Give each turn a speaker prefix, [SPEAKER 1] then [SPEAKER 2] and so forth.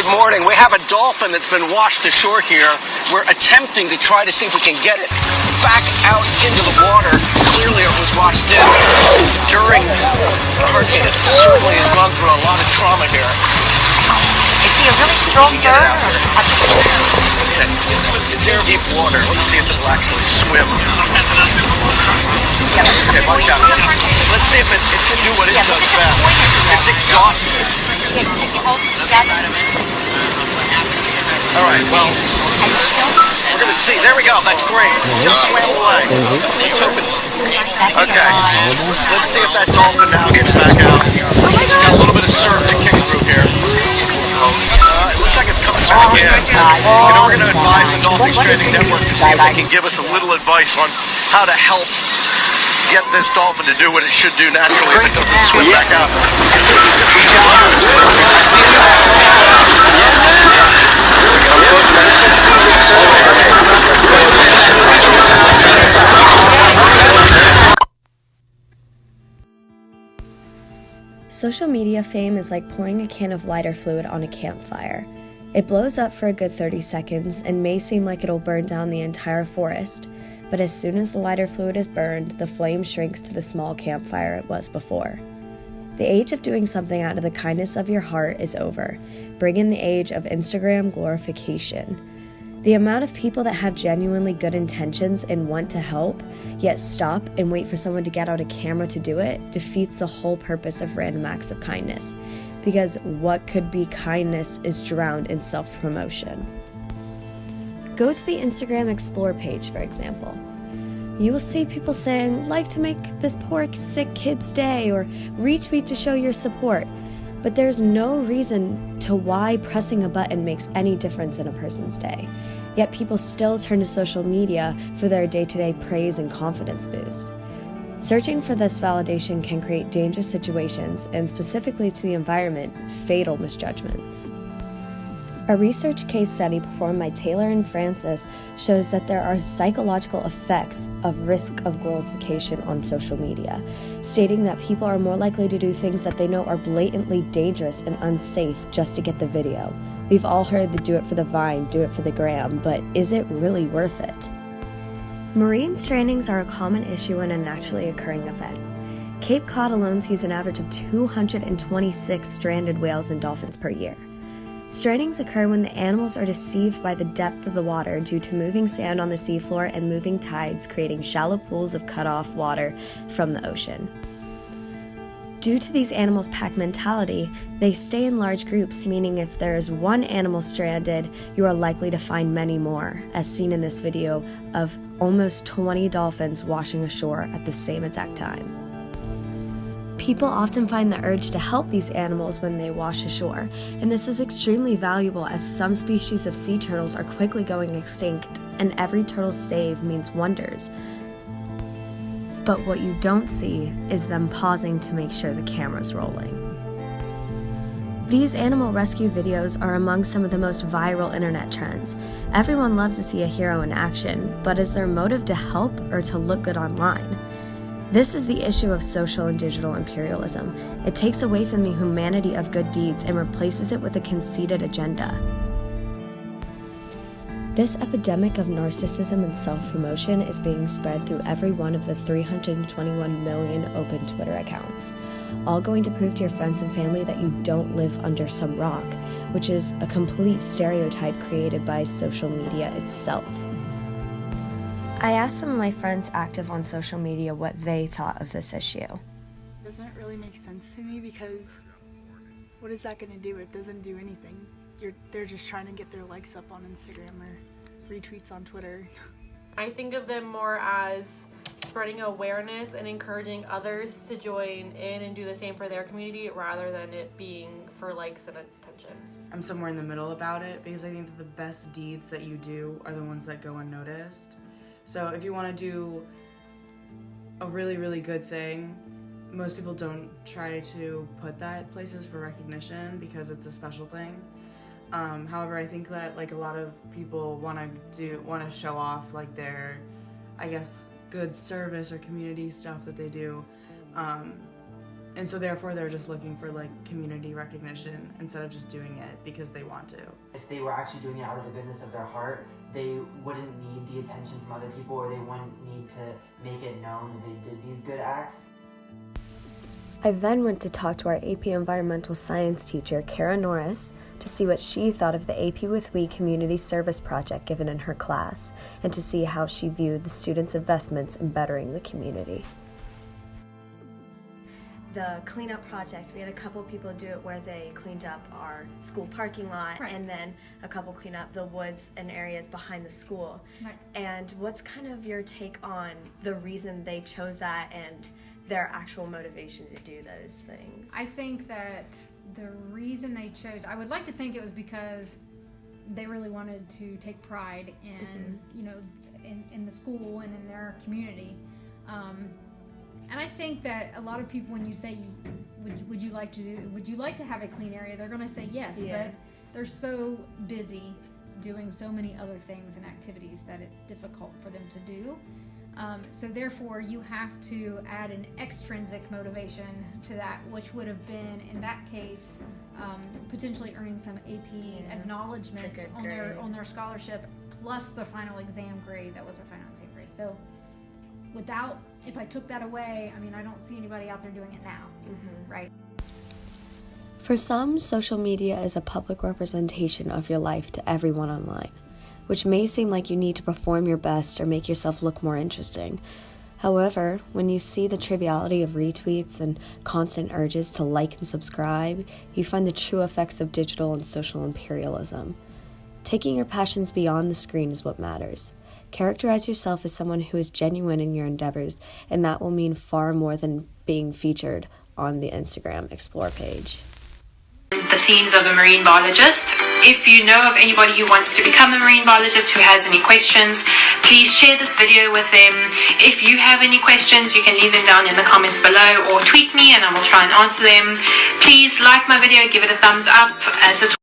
[SPEAKER 1] Good morning. We have a dolphin that's been washed ashore here. We're attempting to try to see if we can get it back out into the water. Clearly it was washed in during the hurricane. It certainly has gone through a lot of trauma here.
[SPEAKER 2] I see a really strong burn.
[SPEAKER 1] It's in deep water. Let's see if it will actually swim. Okay, watch out. Let's see if it can do what it does best. It's exhausted. Alright, well, we're going to see. There we go. That's great. Just swam away. Let's hope it. Okay. Let's see if that dolphin now gets back out. It's got a little bit of surf to kick through here. It looks like it's coming back in. You know, we're going to advise the Dolphin Training Network to see if they can give us a little advice on how to help get this dolphin to do what it should do naturally if it doesn't swim back out.
[SPEAKER 3] Social media fame is like pouring a can of lighter fluid on a campfire. It blows up for a good 30 seconds and may seem like it'll burn down the entire forest, but as soon as the lighter fluid is burned, the flame shrinks to the small campfire it was before. The age of doing something out of the kindness of your heart is over. Bring in the age of Instagram glorification. The amount of people that have genuinely good intentions and want to help, yet stop and wait for someone to get out a camera to do it, defeats the whole purpose of random acts of kindness. Because what could be kindness is drowned in self-promotion. Go to the Instagram Explore page, for example. You will see people saying, like to make this poor sick kid's day, or retweet to show your support. But there's no reason to why pressing a button makes any difference in a person's day. Yet people still turn to social media for their day-to-day praise and confidence boost. Searching for this validation can create dangerous situations, and specifically to the environment, fatal misjudgments. A research case study performed by Taylor and Francis shows that there are psychological effects of risk of glorification on social media, stating that people are more likely to do things that they know are blatantly dangerous and unsafe just to get the video. We've all heard the do it for the vine, do it for the gram, but is it really worth it? Marine strandings are a common issue in a naturally occurring event. Cape Cod alone sees an average of 226 stranded whales and dolphins per year. Strandings occur when the animals are deceived by the depth of the water due to moving sand on the seafloor and moving tides, creating shallow pools of cut-off water from the ocean. Due to these animals' pack mentality, they stay in large groups, meaning if there is one animal stranded, you are likely to find many more, as seen in this video of almost 20 dolphins washing ashore at the same exact time. People often find the urge to help these animals when they wash ashore, and this is extremely valuable as some species of sea turtles are quickly going extinct, and every turtle saved means wonders. But what you don't see is them pausing to make sure the camera's rolling. These animal rescue videos are among some of the most viral internet trends. Everyone loves to see a hero in action, but is their motive to help or to look good online? This is the issue of social and digital imperialism. It takes away from the humanity of good deeds and replaces it with a conceited agenda. This epidemic of narcissism and self-promotion is being spread through every one of the 321 million open Twitter accounts, all going to prove to your friends and family that you don't live under some rock, which is a complete stereotype created by social media itself. I asked some of my friends active on social media what they thought of this issue.
[SPEAKER 4] It doesn't really make sense to me because what is that going to do? It doesn't do anything. They're just trying to get their likes up on Instagram or retweets on Twitter.
[SPEAKER 5] I think of them more as spreading awareness and encouraging others to join in and do the same for their community rather than it being for likes and attention.
[SPEAKER 6] I'm somewhere in the middle about it because I think that the best deeds that you do are the ones that go unnoticed. So if you want to do a really, really good thing, most people don't try to put that places for recognition because it's a special thing. However, I think that like a lot of people want to show off like their, I guess, good service or community stuff that they do, And so therefore they're just looking for like community recognition instead of just doing it because they want to.
[SPEAKER 7] If they were actually doing it out of the goodness of their heart, they wouldn't need the attention from other people, or they wouldn't need to make it known that they did these good acts.
[SPEAKER 3] I then went to talk to our AP Environmental Science teacher, Kara Norris, to see what she thought of the AP with We community service project given in her class, and to see how she viewed the students' investments in bettering the community. The cleanup project, we had a couple people do it where they cleaned up our school parking lot,
[SPEAKER 8] Right.
[SPEAKER 3] and then a couple cleaned up the woods and areas behind the school.
[SPEAKER 8] Right.
[SPEAKER 3] And what's kind of your take on the reason they chose that and their actual motivation to do those things?
[SPEAKER 8] I think that the reason they chose, I would like to think it was because they really wanted to take pride in, you know, in the school and in their community. And I think that a lot of people, when you say, would you like to have a clean area, they're going to say yes,
[SPEAKER 3] Yeah.
[SPEAKER 8] but they're so busy doing so many other things and activities that it's difficult for them to do. So therefore, you have to add an extrinsic motivation to that, which would have been, in that case, potentially earning some AP acknowledgement
[SPEAKER 3] A good
[SPEAKER 8] on
[SPEAKER 3] grade.
[SPEAKER 8] their scholarship, plus the final exam grade. That was their final exam grade. So if I took that away, I mean, I don't see anybody out there doing it now, right?
[SPEAKER 3] For some, social media is a public representation of your life to everyone online, which may seem like you need to perform your best or make yourself look more interesting. However, when you see the triviality of retweets and constant urges to like and subscribe, you find the true effects of digital and social imperialism. Taking your passions beyond the screen is what matters. Characterize yourself as someone who is genuine in your endeavors, and that will mean far more than being featured on the Instagram Explore page.
[SPEAKER 9] The scenes of a marine biologist. If you know of anybody who wants to become a marine biologist who has any questions, please share this video with them. If you have any questions, you can leave them down in the comments below or tweet me and I will try and answer them. Please like my video, give it a thumbs up, subscribe